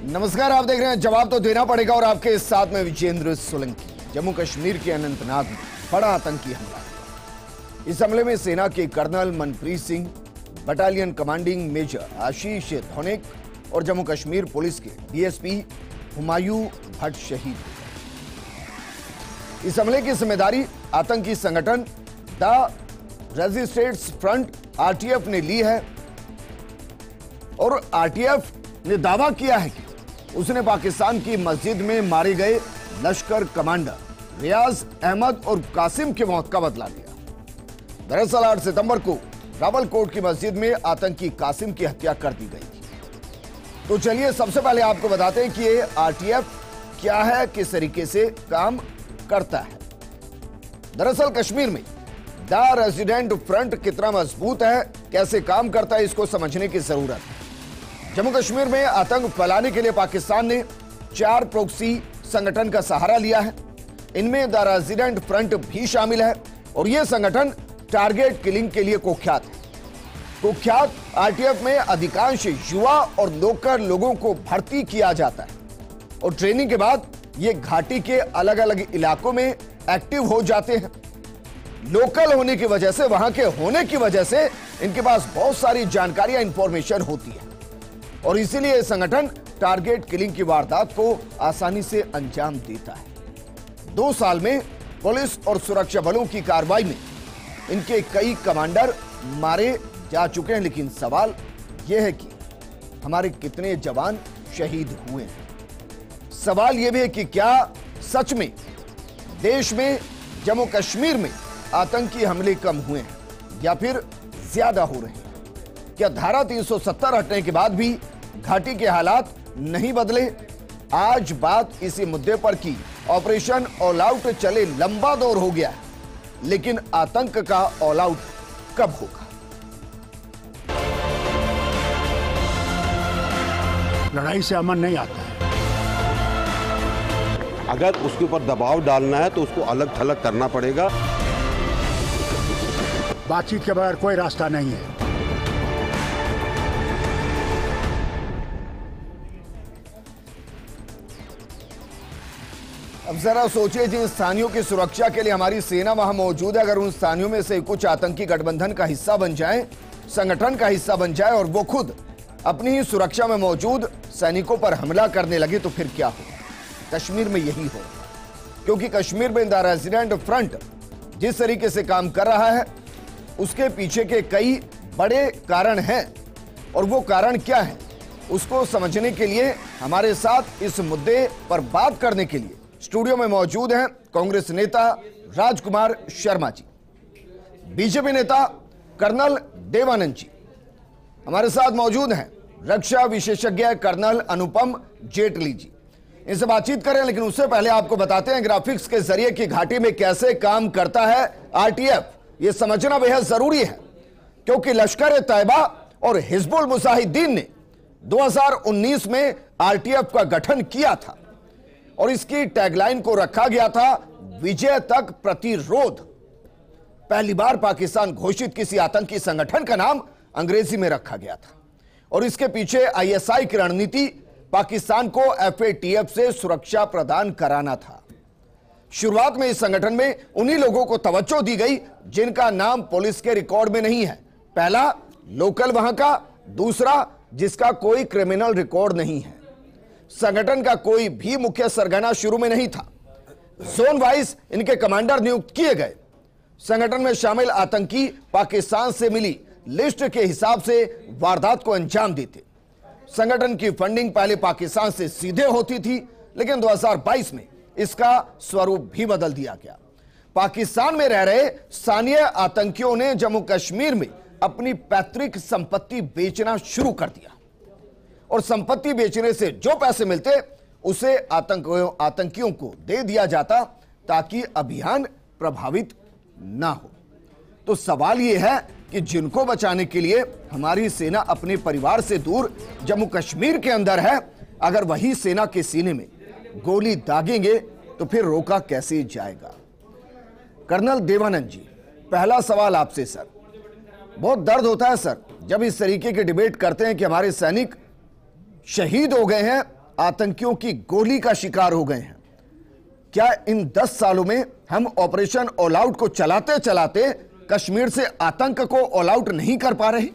नमस्कार, आप देख रहे हैं जवाब तो देना पड़ेगा और आपके साथ में विजेंद्र सोलंकी। जम्मू कश्मीर के अनंतनाग में बड़ा आतंकी हमला। इस हमले में सेना के colonel Manpreet Singh, battalion commanding major Ashish Dhonak और जम्मू कश्मीर पुलिस के डीएसपी हुमायूं भट्ट शहीद हुए। इस हमले की जिम्मेदारी आतंकी संगठन द रेजिस्टेंस फ्रंट आरटीएफ ने ली है और आरटीएफ ने दावा किया है कि उसने पाकिस्तान की मस्जिद में मारे गए लश्कर कमांडर रियाज अहमद और कासिम की मौत का बदला लिया। दरअसल 8 सितंबर को रावलकोट की मस्जिद में आतंकी कासिम की हत्या कर दी गई थी। तो चलिए सबसे पहले आपको बताते हैं कि ये आरटीएफ क्या है, किस तरीके से काम करता है। दरअसल कश्मीर में द रेजिडेंट फ्रंट कितना मजबूत है, कैसे काम करता है, इसको समझने की जरूरत है। जम्मू कश्मीर में आतंक फैलाने के लिए पाकिस्तान ने 4 प्रॉक्सी संगठन का सहारा लिया है। इनमें द रेजिडेंट फ्रंट भी शामिल है और यह संगठन टारगेट किलिंग के लिए कुख्यात है। कुख्यात आरटीएफ में अधिकांश युवा और लोकल लोगों को भर्ती किया जाता है और ट्रेनिंग के बाद ये घाटी के अलग अलग इलाकों में एक्टिव हो जाते हैं। लोकल होने की वजह से, वहां के होने की वजह से इनके पास बहुत सारी जानकारियां, इंफॉर्मेशन होती है और इसीलिए संगठन टारगेट किलिंग की वारदात को आसानी से अंजाम देता है। 2 साल में पुलिस और सुरक्षा बलों की कार्रवाई में इनके कई कमांडर मारे जा चुके हैं, लेकिन सवाल यह है कि हमारे कितने जवान शहीद हुए हैं। सवाल यह भी है कि क्या सच में देश में, जम्मू कश्मीर में आतंकी हमले कम हुए हैं या फिर ज्यादा हो रहे हैं। क्या धारा 370 हटने के बाद भी घाटी के हालात नहीं बदले? आज बात इसी मुद्दे पर की। ऑपरेशन ऑल आउट चले लंबा दौर हो गया है, लेकिन आतंक का ऑल आउट कब होगा? लड़ाई से अमन नहीं आता है। अगर उसके ऊपर दबाव डालना है तो उसको अलग थलग करना पड़ेगा। बातचीत के बगैर कोई रास्ता नहीं है। अब जरा सोचिए, जिन स्थानियों की सुरक्षा के लिए हमारी सेना वहां मौजूद है, अगर उन स्थानियों में से कुछ आतंकी गठबंधन का हिस्सा बन जाए, संगठन का हिस्सा बन जाए और वो खुद अपनी ही सुरक्षा में मौजूद सैनिकों पर हमला करने लगे तो फिर क्या होगा? कश्मीर में यही हो, क्योंकि कश्मीर में द रेजिडेंट फ्रंट जिस तरीके से काम कर रहा है उसके पीछे के कई बड़े कारण हैं और वो कारण क्या है उसको समझने के लिए हमारे साथ इस मुद्दे पर बात करने के लिए स्टूडियो में मौजूद हैं कांग्रेस नेता राजकुमार शर्मा जी, बीजेपी नेता कर्नल देवानंद जी, हमारे साथ मौजूद हैं रक्षा विशेषज्ञ कर्नल अनुपम जेटली जी। इनसे बातचीत करें, लेकिन उससे पहले आपको बताते हैं ग्राफिक्स के जरिए कि घाटी में कैसे काम करता है आरटीएफ। यह समझना बेहद जरूरी है क्योंकि लश्कर तैयबा और हिजबुल मुजाहिदीन ने 2019 में आरटीएफ का गठन किया था और इसकी टैगलाइन को रखा गया था विजय तक प्रतिरोध। पहली बार पाकिस्तान घोषित किसी आतंकी संगठन का नाम अंग्रेजी में रखा गया था और इसके पीछे आईएसआई की रणनीति पाकिस्तान को एफएटीएफ से सुरक्षा प्रदान कराना था। शुरुआत में इस संगठन में उन्हीं लोगों को तवज्जो दी गई जिनका नाम पुलिस के रिकॉर्ड में नहीं है। पहला, लोकल वहां का; दूसरा, जिसका कोई क्रिमिनल रिकॉर्ड नहीं है। संगठन का कोई भी मुख्य सरगना शुरू में नहीं था। जोन वाइज इनके कमांडर नियुक्त किए गए। संगठन में शामिल आतंकी पाकिस्तान से मिली लिस्ट के हिसाब से वारदात को अंजाम देते। संगठन की फंडिंग पहले पाकिस्तान से सीधे होती थी, लेकिन 2022 में इसका स्वरूप भी बदल दिया गया। पाकिस्तान में रह रहे स्थानीय आतंकियों ने जम्मू कश्मीर में अपनी पैतृक संपत्ति बेचना शुरू कर दिया और संपत्ति बेचने से जो पैसे मिलते उसे आतंकियों को दे दिया जाता ताकि अभियान प्रभावित ना हो। तो सवाल यह है कि जिनको बचाने के लिए हमारी सेना अपने परिवार से दूर जम्मू कश्मीर के अंदर है, अगर वही सेना के सीने में गोली दागेंगे तो फिर रोका कैसे जाएगा? कर्नल देवानंद जी, पहला सवाल आपसे सर। बहुत दर्द होता है सर जब इस तरीके के डिबेट करते हैं कि हमारे सैनिक शहीद हो गए हैं आतंकियों की गोली का शिकार हो गए हैं। क्या इन 10 सालों में हम ऑपरेशन ऑल आउट को चलाते चलाते कश्मीर से आतंक को ऑल आउट नहीं कर पा रहे?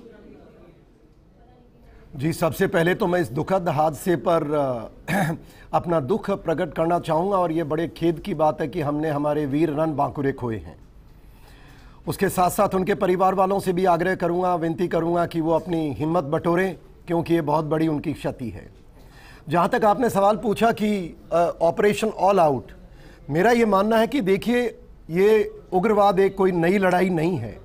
जी, सबसे पहले तो मैं इस दुखद हादसे पर अपना दुख प्रकट करना चाहूँगा और ये बड़े खेद की बात है कि हमने हमारे वीर रणबांकुरे खोए हैं। उसके साथ साथ उनके परिवार वालों से भी आग्रह करूँगा, विनती करूँगा कि वो अपनी हिम्मत बटोरें, क्योंकि ये बहुत बड़ी उनकी क्षति है। जहाँ तक आपने सवाल पूछा कि ऑपरेशन ऑल आउट, मेरा ये मानना है कि देखिए, ये उग्रवाद एक कोई नई लड़ाई नहीं है।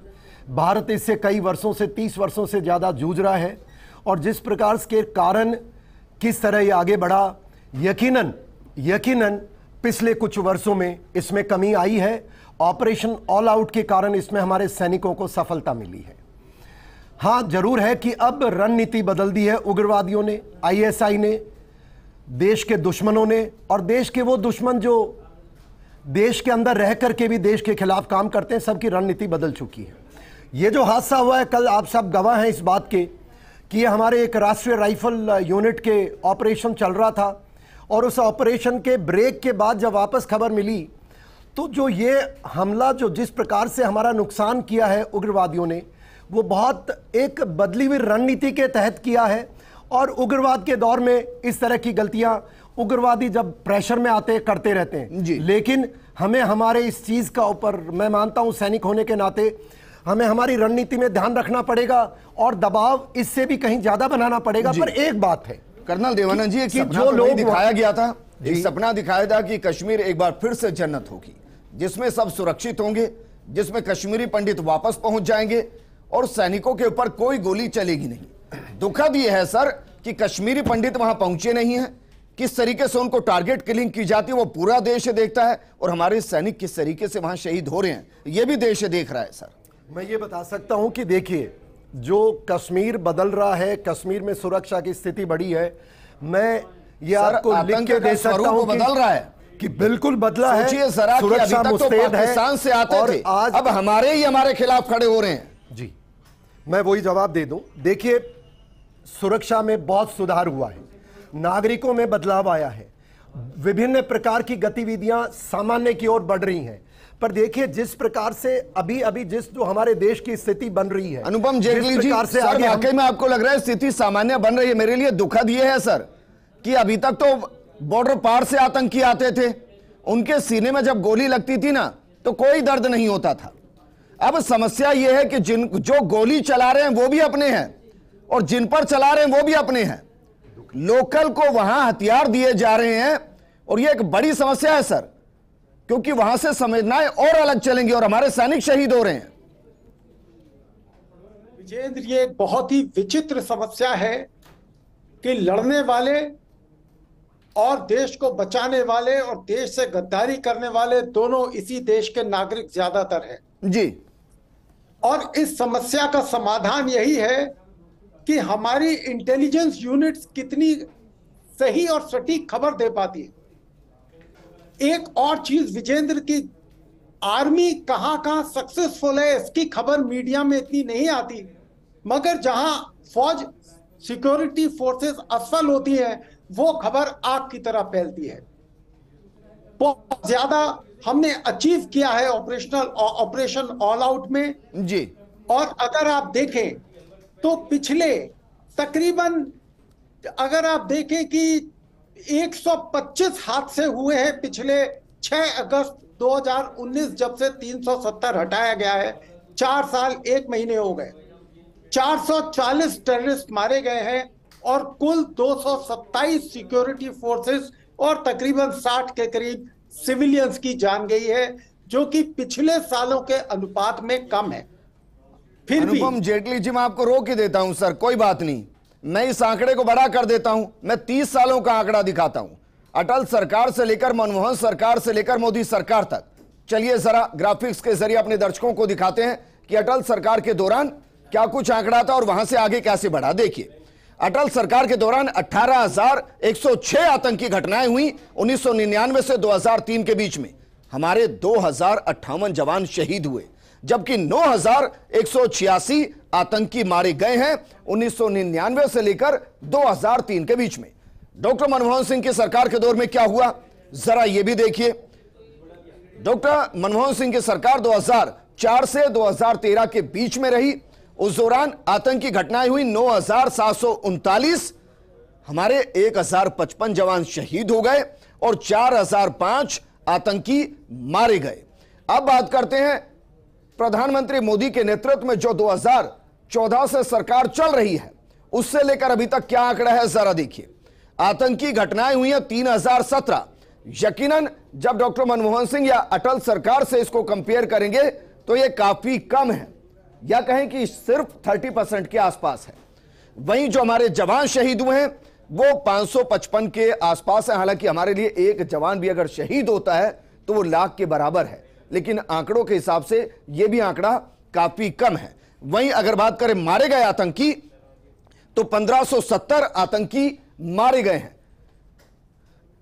भारत इससे कई वर्षों से, 30 वर्षों से ज़्यादा जूझ रहा है और जिस प्रकार के कारण किस तरह ये आगे बढ़ा, यकीनन पिछले कुछ वर्षों में इसमें कमी आई है। ऑपरेशन ऑल आउट के कारण इसमें हमारे सैनिकों को सफलता मिली है। हाँ, जरूर है कि अब रणनीति बदल दी है उग्रवादियों ने, आईएसआई ने, देश के दुश्मनों ने, और देश के वो दुश्मन जो देश के अंदर रह करके भी देश के खिलाफ काम करते हैं, सबकी रणनीति बदल चुकी है। ये जो हादसा हुआ है कल, आप सब गवाह हैं इस बात के कि ये हमारे एक राष्ट्रीय राइफल यूनिट के ऑपरेशन चल रहा था और उस ऑपरेशन के ब्रेक के बाद जब वापस खबर मिली तो जो ये हमला जो जिस प्रकार से हमारा नुकसान किया है उग्रवादियों ने, वो बहुत एक बदली हुई रणनीति के तहत किया है। और उग्रवाद के दौर में इस तरह की गलतियां उग्रवादी जब प्रेशर में आते करते रहते हैं जी। लेकिन हमें हमारे इस चीज का ऊपर, मैं मानता हूं सैनिक होने के नाते, हमें हमारी रणनीति में ध्यान रखना पड़ेगा और दबाव इससे भी कहीं ज्यादा बनाना पड़ेगा। पर एक बात है कर्नल देवानंद जी, एक सपना जो तो लोग दिखाया गया था, एक सपना दिखाया था कि कश्मीर एक बार फिर से जन्नत होगी, जिसमें सब सुरक्षित होंगे, जिसमें कश्मीरी पंडित वापस पहुंच जाएंगे और सैनिकों के ऊपर कोई गोली चलेगी नहीं। दुखद यह है सर कि कश्मीरी पंडित वहां पहुंचे नहीं हैं। किस तरीके से उनको टारगेट किलिंग की जाती है वो पूरा देश देखता है, और हमारे सैनिक किस तरीके से वहां शहीद हो रहे हैं ये भी देश देख रहा है। सर, मैं ये बता सकता हूं कि देखिए, जो कश्मीर बदल रहा है, कश्मीर में सुरक्षा की स्थिति बढ़ी है, मैं ये आपको लिख के दे सकता हूं बदल रहा है कि बिल्कुल बदला है। सोचिए जरा कि अभी तक तो पाकिस्तान से आते थे, आज अब हमारे खिलाफ खड़े हो रहे हैं। जी, मैं वही जवाब दे दूं। देखिए, सुरक्षा में बहुत सुधार हुआ है, नागरिकों में बदलाव आया है, विभिन्न प्रकार की गतिविधियां सामान्य की ओर बढ़ रही हैं। पर देखिए, जिस प्रकार से अभी जिस जो हमारे देश की स्थिति बन रही है, अनुपम जेटली जी, सर वाकई में आपको लग रहा है स्थिति सामान्य बन रही है? मेरे लिए दुखद यह है सर कि अभी तक तो बॉर्डर पार से आतंकी आते थे, उनके सीने में जब गोली लगती थी ना तो कोई दर्द नहीं होता था। अब समस्या यह है कि जो गोली चला रहे हैं वो भी अपने हैं और जिन पर चला रहे हैं वो भी अपने हैं। लोकल को वहां हथियार दिए जा रहे हैं और यह एक बड़ी समस्या है सर, क्योंकि वहां से संवेदनाएं और अलग चलेंगी और हमारे सैनिक शहीद हो रहे हैं। विजेंद्र, ये एक बहुत ही विचित्र समस्या है कि लड़ने वाले और देश को बचाने वाले और देश से गद्दारी करने वाले दोनों इसी देश के नागरिक ज्यादातर हैं जी। और इस समस्या का समाधान यही है कि हमारी इंटेलिजेंस यूनिट्स कितनी सही और सटीक खबर दे पाती है। एक और चीज विजेंद्र की, आर्मी कहां सक्सेसफुल है इसकी खबर मीडिया में इतनी नहीं आती, मगर जहां फौज सिक्योरिटी फोर्सेस असफल होती हैं वो खबर आग की तरह फैलती है। बहुत ज्यादा हमने अचीव किया है ऑपरेशन ऑल आउट में जी। और अगर आप देखें तो पिछले तकरीबन, अगर आप देखें कि 125 हादसे हुए हैं पिछले 6 अगस्त 2019 जब से 370 हटाया गया है, 4 साल 1 महीने हो गए। 440 टेररिस्ट मारे गए हैं और कुल 227 सिक्योरिटी फोर्सेस और तकरीबन 60 के करीब सिविलियंस की जान गई है, जो कि पिछले सालों के अनुपात में कम है। फिर भी अनुपम जेटली जी, मैं आपको रोक ही देता हूं सर, कोई बात नहीं, मैं इस आंकड़े को बड़ा कर देता हूं। मैं 30 सालों का आंकड़ा दिखाता हूं, अटल सरकार से लेकर मनमोहन सरकार से लेकर मोदी सरकार तक। चलिए जरा ग्राफिक्स के जरिए अपने दर्शकों को दिखाते हैं कि अटल सरकार के दौरान क्या कुछ आंकड़ा था और वहां से आगे कैसे बढ़ा। देखिए, अटल सरकार के दौरान 18,106 आतंकी घटनाएं हुई 1999 से 2003 के बीच में। हमारे 2,058 जवान शहीद हुए, जबकि 9,186 आतंकी मारे गए हैं 1999 से लेकर 2003 के बीच में। डॉक्टर मनमोहन सिंह की सरकार के दौर में क्या हुआ, जरा यह भी देखिए। डॉक्टर मनमोहन सिंह की सरकार 2004 से 2013 के बीच में रही। उस दौरान आतंकी घटनाएं हुई 9,739, हमारे 1,055 जवान शहीद हो गए और 4,005 आतंकी मारे गए। अब बात करते हैं प्रधानमंत्री मोदी के नेतृत्व में जो 2014 से सरकार चल रही है, उससे लेकर अभी तक क्या आंकड़ा है, जरा देखिए। आतंकी घटनाएं हुई हैं 3,017। यकीनन जब डॉक्टर मनमोहन सिंह या अटल सरकार से इसको कंपेयर करेंगे तो यह काफी कम है, या कहें कि सिर्फ 30% के आसपास है। वहीं जो हमारे जवान शहीद हुए हैं वो 555 के आसपास है। हालांकि हमारे लिए एक जवान भी अगर शहीद होता है तो वो लाख के बराबर है, लेकिन आंकड़ों के हिसाब से यह भी आंकड़ा काफी कम है। वहीं अगर बात करें मारे गए आतंकी, तो 1570 आतंकी मारे गए हैं।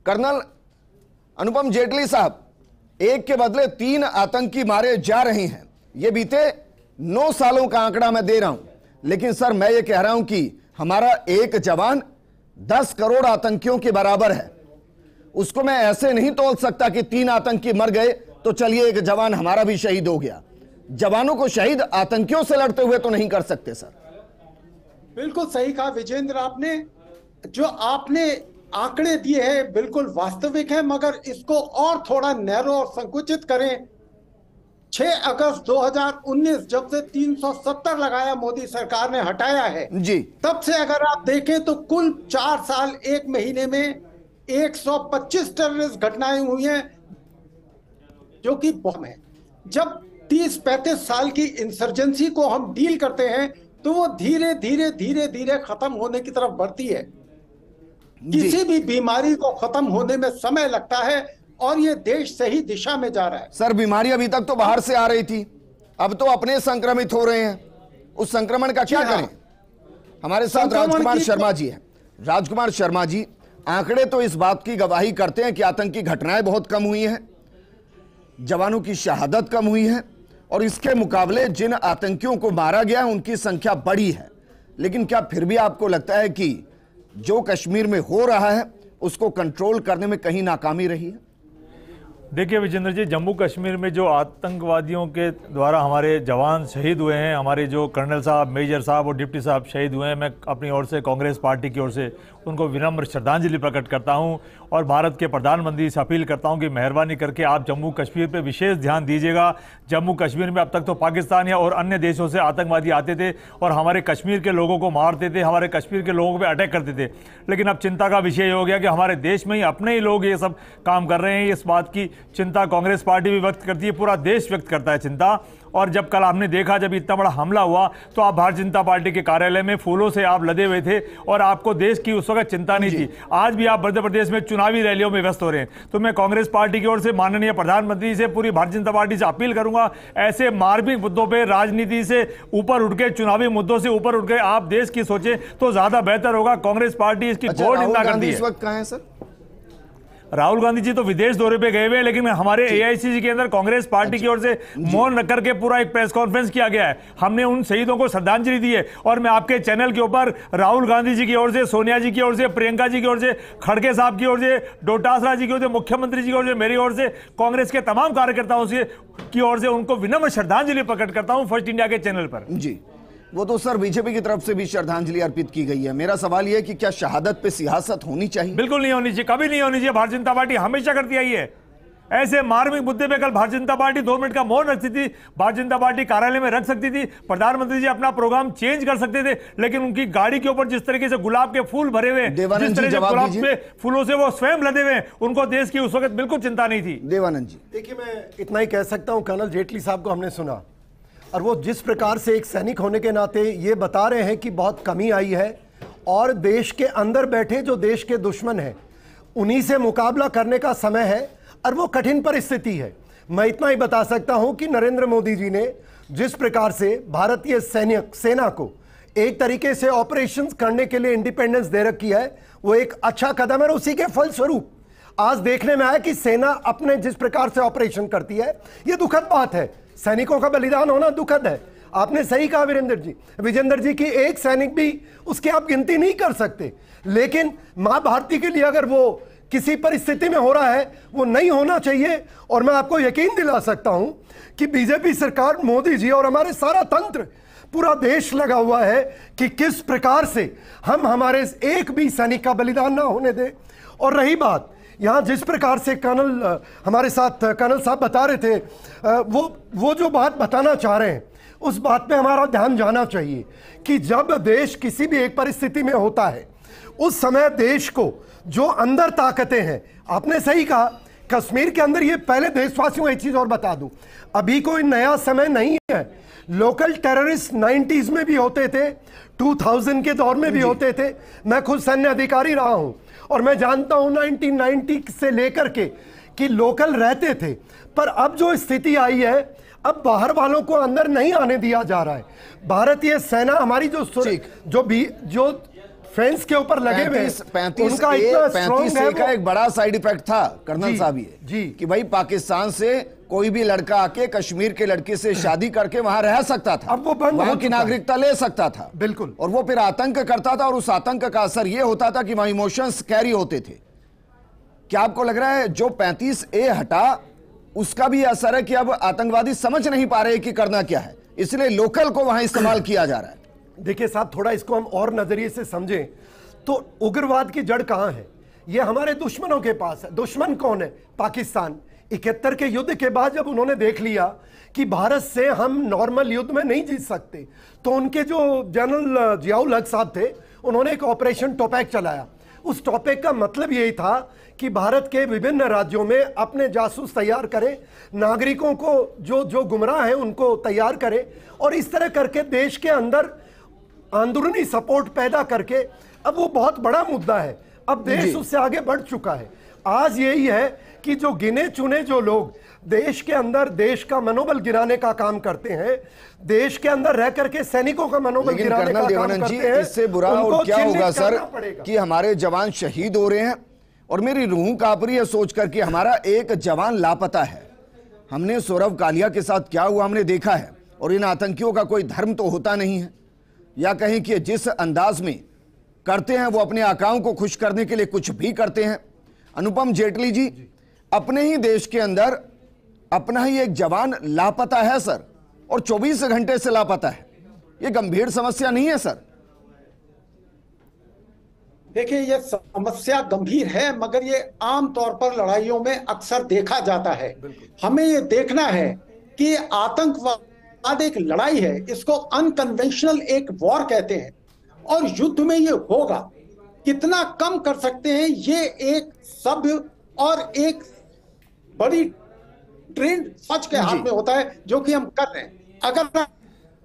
कर्नल अनुपम जेटली साहब, एक के बदले 3 आतंकी मारे जा रहे हैं। यह बीते 9 सालों का आंकड़ा मैं दे रहा हूं, लेकिन सर मैं ये कह रहा हूं कि हमारा एक जवान 10 करोड़ आतंकियों के बराबर है। उसको मैं ऐसे नहीं तोल सकता कि 3 आतंकी मर गए तो चलिए एक जवान हमारा भी शहीद हो गया। जवानों को शहीद आतंकियों से लड़ते हुए तो नहीं कर सकते सर। बिल्कुल सही कहा विजेंद्र आपने। जो आपने आंकड़े दिए हैं बिल्कुल वास्तविक है, मगर इसको और थोड़ा नैरो और संकुचित करें। 6 अगस्त 2019 जब से 370 लगाया मोदी सरकार ने हटाया है जी, तब से अगर आप देखें तो कुल 4 साल 1 महीने में 125 टेररिस्ट घटनाएं हुई हैं, जो कि बहुत है। जब 30-35 साल की इंसर्जेंसी को हम डील करते हैं तो वो धीरे धीरे धीरे धीरे खत्म होने की तरफ बढ़ती है। किसी भी बीमारी को खत्म होने में समय लगता है और ये देश सही दिशा में जा रहा है। सर बीमारी अभी तक तो बाहर से आ रही थी, अब तो अपने संक्रमित हो रहे हैं। उस संक्रमण का क्या करें? हमारे साथ राजकुमार शर्मा जी हैं। राजकुमार शर्मा जी, आंकड़े तो इस बात की गवाही करते हैं कि आतंकी घटनाएं बहुत कम हुई हैं, जवानों की शहादत कम हुई है, और इसके मुकाबले जिन आतंकियों को मारा गया उनकी संख्या बढ़ी है। लेकिन क्या फिर भी आपको लगता है कि जो कश्मीर में हो रहा है उसको कंट्रोल करने में कहीं नाकामी रही है? देखिए विजेंद्र जी, जम्मू कश्मीर में जो आतंकवादियों के द्वारा हमारे जवान शहीद हुए हैं, हमारे जो कर्नल साहब, मेजर साहब और डिप्टी साहब शहीद हुए हैं, मैं अपनी ओर से कांग्रेस पार्टी की ओर से उनको विनम्र श्रद्धांजलि प्रकट करता हूं और भारत के प्रधानमंत्री से अपील करता हूं कि मेहरबानी करके आप जम्मू कश्मीर पे विशेष ध्यान दीजिएगा। जम्मू कश्मीर में अब तक तो पाकिस्तान या और अन्य देशों से आतंकवादी आते थे और हमारे कश्मीर के लोगों को मारते थे, हमारे कश्मीर के लोगों पर अटैक करते थे। लेकिन अब चिंता का विषय हो गया कि हमारे देश में ही अपने ही लोग ये सब काम कर रहे हैं। इस बात की चिंता कांग्रेस पार्टी भी व्यक्त करती है, पूरा देश व्यक्त करता है चिंता। और जब कल आपने देखा जब इतना बड़ा हमला हुआ तो आप भारतीय जनता पार्टी के कार्यालय में फूलों से आप लदे हुए थे और आपको देश की उस वक्त चिंता नहीं थी। आज भी आप मध्य प्रदेश में चुनावी रैलियों में व्यस्त हो रहे हैं। तो मैं कांग्रेस पार्टी की ओर से माननीय प्रधानमंत्री से, पूरी भारतीय जनता पार्टी से अपील करूंगा, ऐसे मार्मिक मुद्दों पर राजनीति से ऊपर उठ के, चुनावी मुद्दों से ऊपर उठ के आप देश की सोचें तो ज्यादा बेहतर होगा। कांग्रेस पार्टी इसकी घोर निंदा करती है। इस वक्त कहां है सर? राहुल गांधी जी तो विदेश दौरे पे गए हुए हैं, लेकिन हमारे एआईसीसी के अंदर कांग्रेस पार्टी की ओर से मौन रख करके पूरा एक प्रेस कॉन्फ्रेंस किया गया है। हमने उन शहीदों को श्रद्धांजलि दी है और मैं आपके चैनल के ऊपर राहुल गांधी जी की ओर से, सोनिया जी की ओर से, प्रियंका जी की ओर से, खड़गे साहब की ओर से, डोटासरा जी की ओर से, मुख्यमंत्री जी की ओर से, मेरी ओर से, कांग्रेस के तमाम कार्यकर्ताओं की ओर से उनको विनम्र श्रद्धांजलि प्रकट करता हूं फर्स्ट इंडिया के चैनल पर। जी, वो तो सर बीजेपी की तरफ से भी श्रद्धांजलि अर्पित की गई है। मेरा सवाल यह है कि क्या शहादत पे सियासत होनी चाहिए? बिल्कुल नहीं होनी चाहिए, कभी नहीं होनी चाहिए। भारतीय जनता पार्टी हमेशा करती आई है। ऐसे मार्मिक मुद्दे पे कल भारतीय जनता पार्टी 2 मिनट का मौन रखती थी, भारतीय जनता पार्टी कार्यालय में रख सकती थी, प्रधानमंत्री जी अपना प्रोग्राम चेंज कर सकते थे, लेकिन उनकी गाड़ी के ऊपर जिस तरीके से गुलाब के फूल भरे हुए, जिस तरह से गुलाब के फूलों से वो स्वयं लदे हुए, उनको देश की उस वक्त बिल्कुल चिंता नहीं थी। देवानंद जी, देखिए मैं इतना ही कह सकता हूं, कर्नल जेटली साहब को हमने सुना और वो जिस प्रकार से एक सैनिक होने के नाते ये बता रहे हैं कि बहुत कमी आई है और देश के अंदर बैठे जो देश के दुश्मन हैं उन्हीं से मुकाबला करने का समय है और वो कठिन परिस्थिति है। मैं इतना ही बता सकता हूं कि नरेंद्र मोदी जी ने जिस प्रकार से भारतीय सेना को एक तरीके से ऑपरेशंस करने के लिए इंडिपेंडेंस दे रखी है, वो एक अच्छा कदम है। उसी के फलस्वरूप आज देखने में आया कि सेना अपने जिस प्रकार से ऑपरेशन करती है, ये दुखद बात है। सैनिकों का बलिदान होना दुखद है। आपने सही कहा विजेंद्र जी की एक सैनिक भी उसकी आप गिनती नहीं कर सकते, लेकिन मां भारती के लिए अगर वो किसी परिस्थिति में हो रहा है, वो नहीं होना चाहिए। और मैं आपको यकीन दिला सकता हूं कि बीजेपी सरकार, मोदी जी और हमारे सारा तंत्र, पूरा देश लगा हुआ है कि किस प्रकार से हम हमारे एक भी सैनिक का बलिदान ना होने दें। और रही बात यहां जिस प्रकार से कर्नल हमारे साथ कर्नल साहब बता रहे थे, वो जो बात बताना चाह रहे हैं उस बात पे हमारा ध्यान जाना चाहिए कि जब देश किसी भी एक परिस्थिति में होता है, उस समय देश को जो अंदर ताकतें हैं, आपने सही कहा, कश्मीर के अंदर, ये पहले देशवासियों को एक चीज और बता दूं, अभी कोई नया समय नहीं है। लोकल टेररिस्ट 90s में भी होते थे, 2000 के दौर में भी होते थे। मैं खुद सैन्य अधिकारी रहा हूं और मैं जानता हूं 1990 से लेकर के कि लोकल रहते थे। पर अब जो स्थिति आई है, अब बाहर वालों को अंदर नहीं आने दिया जा रहा है। भारतीय सेना हमारी जो फेंस के ऊपर लगे हुए 35 का एक बड़ा साइड इफेक्ट था कर्नल साहब ये कि भाई पाकिस्तान से कोई भी लड़का आके कश्मीर के लड़के से शादी करके वहां रह सकता था, अब वो बंद, वहां की नागरिकता ले सकता था, बिल्कुल, और वो फिर आतंक करता था और उस आतंक का असर ये होता था कि वहां इमोशंस कैरी होते थे। क्या आपको लग रहा है जो 35A हटा उसका भी असर है कि अब आतंकवादी समझ नहीं पा रहे कि करना क्या है, इसलिए लोकल को वहां इस्तेमाल किया जा रहा है? देखिए साहब, थोड़ा इसको हम और नजरिए से समझें तो उग्रवाद की जड़ कहां है? ये हमारे दुश्मनों के पास है। दुश्मन कौन है? पाकिस्तान। 71 के युद्ध के बाद जब उन्होंने देख लिया कि भारत से हम नॉर्मल युद्ध में नहीं जीत सकते, तो उनके जो जनरल जियाउल हक साहब थे, उन्होंने एक ऑपरेशन टोपैक चलाया। उस टॉपिक का मतलब यही था कि भारत के विभिन्न राज्यों में अपने जासूस तैयार करें, नागरिकों को जो गुमराह हैं उनको तैयार करें, और इस तरह करके देश के अंदर अंदरूनी सपोर्ट पैदा करके, अब वो बहुत बड़ा मुद्दा है। अब देश उससे आगे बढ़ चुका है। आज यही है कि जो गिने चुने जो लोग देश के अंदर देश का मनोबल गिराने का काम करते हैं, देश के अंदर रह करके सैनिकों का मनोबल गिराने का काम करते हैं, इससे बुरा और क्या होगा सर कि हमारे जवान शहीद हो रहे हैं और मेरी रूह कांप रही है सोचकर कि हमारा एक जवान लापता है। हमने सौरभ कालिया के साथ क्या हुआ हमने देखा है, और इन आतंकियों का कोई धर्म तो होता नहीं है, या कहीं कि जिस अंदाज में करते हैं वो अपने आकाओं को खुश करने के लिए कुछ भी करते हैं। अनुपम जेटली जी, अपने ही देश के अंदर अपना ही एक जवान लापता है सर, और 24 घंटे से लापता है। ये गंभीर समस्या नहीं है सर? देखिए, ये समस्या गंभीर है, मगर ये आम तौर पर लड़ाइयों में अक्सर देखा जाता है। हमें ये देखना है कि आतंकवाद एक लड़ाई है, इसको अनकन्वेंशनल एक वॉर कहते हैं, और युद्ध में ये होगा। कितना कम कर सकते हैं ये एक सभ्य और एक बड़ी ट्रेंड फौज के हाथ में होता है, जो कि हम कर रहे हैं। अगर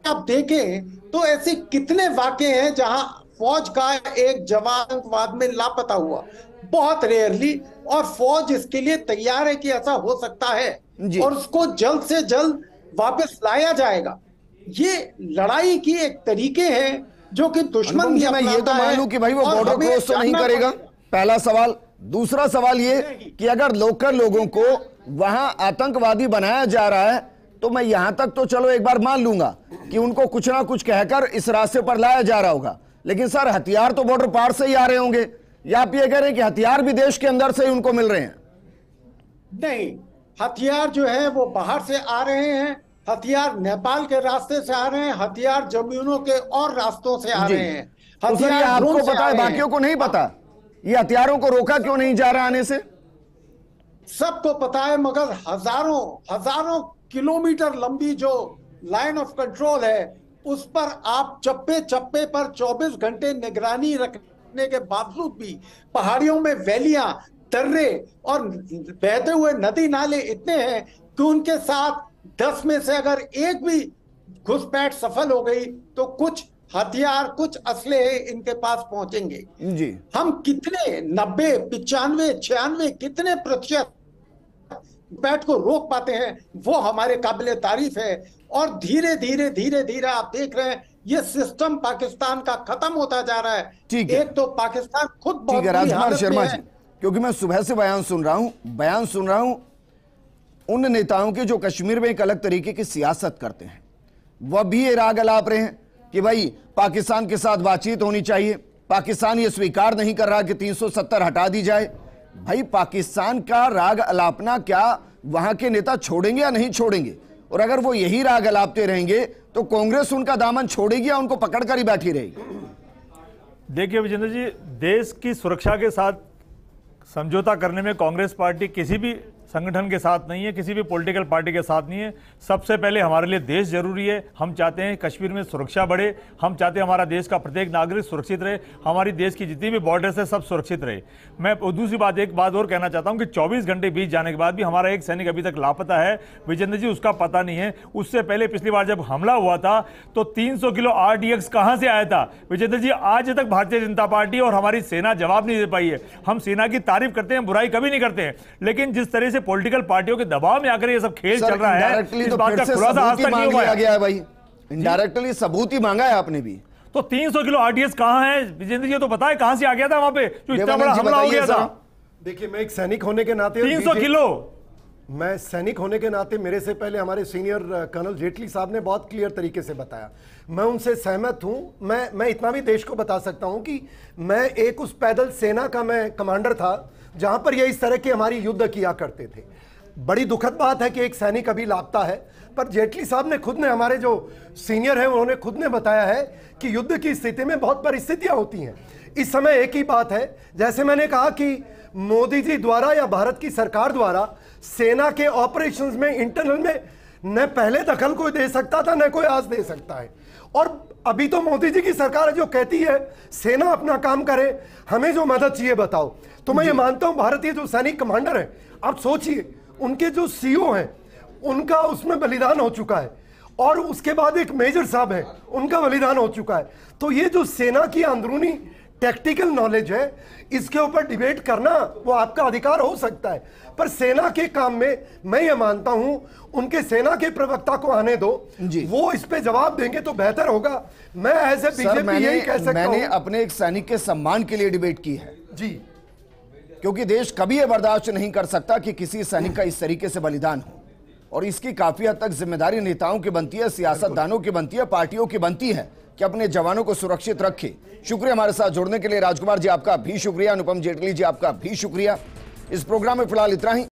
आप देखें तो ऐसे कितने वाकये हैं जहां फौज का एक जवान आतंकवाद में लापता हुआ, बहुत रेयरली, और फौज इसके लिए तैयार है कि ऐसा हो सकता है और उसको जल्द से जल्द वापस लाया जाएगा। ये लड़ाई की एक तरीके हैं जो कि दुश्मन भी मैं ये तो मान लूं कि भाई वो बॉर्डर क्रॉस तो नहीं करेगा, पहला सवाल। दूसरा सवाल ये कि अगर लोकल लोगों को वहां आतंकवादी बनाया जा रहा है, तो मैं यहां तक तो चलो एक बार मान लूंगा कि उनको कुछ ना कुछ कहकर इस रास्ते पर लाया जा रहा होगा, लेकिन सर हथियार तो बॉर्डर पार से ही आ रहे होंगे, या आप ये कह रहे हैं कि हथियार भी देश के अंदर से ही उनको मिल रहे हैं? नहीं, हथियार जो है वो बाहर से आ रहे हैं, हथियार नेपाल के रास्ते से आ रहे हैं, हथियार जमीनों के और रास्तों से आ रहे हैं। हथियार आपको पता है, बाकियों को नहीं पता, ये हथियारों को रोका क्यों नहीं जा रहा आने से? सबको पता है, मगर हजारों किलोमीटर लंबी जो लाइन ऑफ कंट्रोल है, उस पर आप चप्पे चप्पे पर 24 घंटे निगरानी रखने के बावजूद भी पहाड़ियों में वैलियां, दर्रे और बहते हुए नदी नाले इतने हैं कि उनके साथ 10 में से अगर एक भी घुसपैठ सफल हो गई तो कुछ हथियार, कुछ असले इनके पास पहुंचेंगे जी। हम कितने 90, 95, 96 कितने प्रतिशत घुसपैठ को रोक पाते हैं, वो हमारे काबिले तारीफ है। और धीरे धीरे आप देख रहे हैं ये सिस्टम पाकिस्तान का खत्म होता जा रहा है। एक तो पाकिस्तान खुद बहुत राजकुमार शर्मा जी, क्योंकि मैं सुबह से बयान सुन रहा हूं उन नेताओं के जो कश्मीर में एक अलग तरीके की सियासत करते हैं, वह भी ये राग अलाप रहे हैं कि भाई पाकिस्तान के साथ बातचीत होनी चाहिए, पाकिस्तान ये स्वीकार नहीं कर रहा कि 370 हटा दी जाए। भाई पाकिस्तान का राग अलापना क्या वहां के नेता छोड़ेंगे या नहीं छोड़ेंगे? और अगर वो यही राग अलापते रहेंगे तो कांग्रेस उनका दामन छोड़ेगी या उनको पकड़कर ही बैठी रहेगी? देखिए विजेंद्र जी, देश की सुरक्षा के साथ समझौता करने में कांग्रेस पार्टी किसी भी संगठन के साथ नहीं है, किसी भी पॉलिटिकल पार्टी के साथ नहीं है। सबसे पहले हमारे लिए देश जरूरी है। हम चाहते हैं कश्मीर में सुरक्षा बढ़े, हम चाहते हैं हमारा देश का प्रत्येक नागरिक सुरक्षित रहे, हमारी देश की जितनी भी बॉर्डर्स है सब सुरक्षित रहे। मैं दूसरी बात एक बात और कहना चाहता हूं कि 24 घंटे बीत जाने के बाद भी हमारा एक सैनिक अभी तक लापता है विजेंद्र जी, उसका पता नहीं है। उससे पहले पिछली बार जब हमला हुआ था तो 300 किलो RDX कहां से आया था विजेंद्र जी? आज तक भारतीय जनता पार्टी और हमारी सेना जवाब नहीं दे पाई है। हम सेना की तारीफ करते हैं, बुराई कभी नहीं करते हैं, लेकिन जिस तरह से पॉलिटिकल पार्टियों के दबाव में आकर ये सब खेल चल रहा है, इस बात का खुलासा आज तक नहीं हुआ गया है। भाई इनडायरेक्टली सबूत ही मांगा है आपने भी। तो 300 किलो RDX कहां है विजेंद्र जी? तो पता है कहां से आ गया था वहां पे जो इतना बड़ा हमला हो गया था? देखिए, मैं एक सैनिक होने के नाते 300 किलो मैं सैनिक होने के नाते मेरे से पहले हमारे सीनियर कर्नल जेटली साहब ने बहुत क्लियर तरीके से बताया, मैं उनसे सहमत हूं। मैं इतना भी देश को बता सकता हूं कि मैं एक उस पैदल सेना का मैं कमांडर था जहां पर ये इस तरह की हमारी युद्ध किया करते थे। बड़ी दुखद बात है कि एक सैनिक अभी लापता है, पर जेटली साहब ने खुद ने, हमारे जो सीनियर हैं उन्होंने खुद ने बताया है कि युद्ध की स्थिति में बहुत परिस्थितियां होती हैं। इस समय एक ही बात है, जैसे मैंने कहा कि मोदी जी द्वारा या भारत की सरकार द्वारा सेना के ऑपरेशंस में इंटरनल में न पहले दखल कोई दे सकता था न कोई आज दे सकता है। और अभी तो मोदी जी की सरकार है जो कहती है सेना अपना काम करे, हमें जो मदद चाहिए बताओ। तो मैं ये मानता हूं भारतीय जो सैनिक कमांडर है, आप सोचिए उनके जो CO हैं उनका उसमें बलिदान हो चुका है, और उसके बाद एक मेजर साहब है उनका बलिदान हो चुका है। तो ये जो सेना की अंदरूनी टेक्टिकल नॉलेज है, इसके ऊपर डिबेट करना वो आपका अधिकार हो सकता है, पर सेना के काम में मैं ये मानता हूं उनके सेना के प्रवक्ता को आने दो, वो इस पे जवाब देंगे तो बेहतर होगा। मैं एज ए बीजेपी यही कह सकता हूं। मैंने अपने एक सैनिक के सम्मान के लिए डिबेट की है जी, क्योंकि देश कभी यह बर्दाश्त नहीं कर सकता कि किसी सैनिक का इस तरीके से बलिदान हो, और इसकी काफी हद तक जिम्मेदारी नेताओं की बनती है, सियासतदानों की बनती है, पार्टियों की बनती है कि अपने जवानों को सुरक्षित रखे। शुक्रिया हमारे साथ जुड़ने के लिए राजकुमार जी, आपका भी शुक्रिया। अनुपम जेटली जी, आपका भी शुक्रिया। इस प्रोग्राम में फिलहाल इतना ही।